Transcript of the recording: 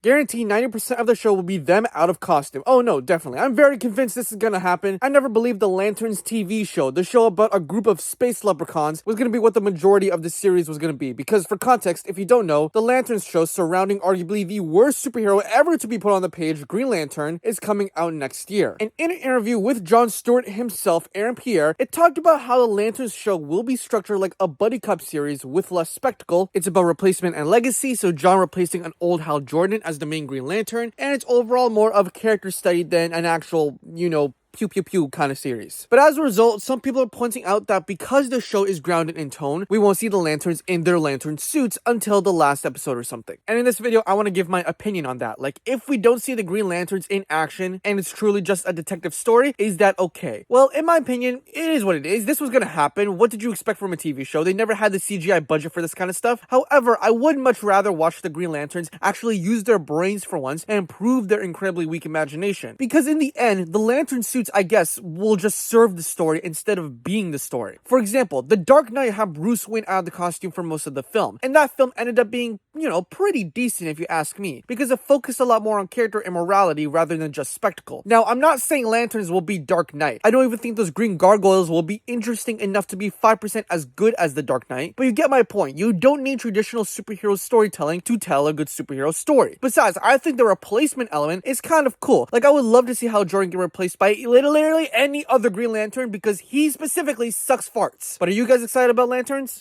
Guarantee 90% of the show will be them out of costume. Oh no, definitely. I'm very convinced this is gonna happen. I never believed the Lanterns TV show, the show about a group of space leprechauns, was gonna be what the majority of the series was gonna be. Because for context, if you don't know, the Lanterns show surrounding arguably the worst superhero ever to be put on the page, Green Lantern, is coming out next year. And in an interview with Jon Stewart himself, Aaron Pierre, it talked about how the Lanterns show will be structured like a buddy cop series with less spectacle. It's about replacement and legacy, so Jon replacing an old Hal Jordan as the main Green Lantern, and it's overall more of a character study than an actual, pew pew pew kind of series. But as a result, some people are pointing out that because the show is grounded in tone, we won't see the Lanterns in their Lantern suits until the last episode or something. And in this video, I want to give my opinion on that. Like, if we don't see the Green Lanterns in action and it's truly just a detective story, is that okay? Well, in my opinion, it is what it is. This was gonna happen. What did you expect from a TV show? They never had the CGI budget for this kind of stuff. However, I would much rather watch the Green Lanterns actually use their brains for once and improve their incredibly weak imagination. Because in the end, the Lantern suits, I guess, will just serve the story instead of being the story. For example, The Dark Knight had Bruce Wayne out of the costume for most of the film, and that film ended up being, pretty decent if you ask me, because it focused a lot more on character and morality rather than just spectacle. Now, I'm not saying Lanterns will be Dark Knight. I don't even think those green gargoyles will be interesting enough to be 5% as good as The Dark Knight, but you get my point. You don't need traditional superhero storytelling to tell a good superhero story. Besides, I think the replacement element is kind of cool. Like, I would love to see how Jordan get replaced by literally any other Green Lantern because he specifically sucks farts. But are you guys excited about Lanterns?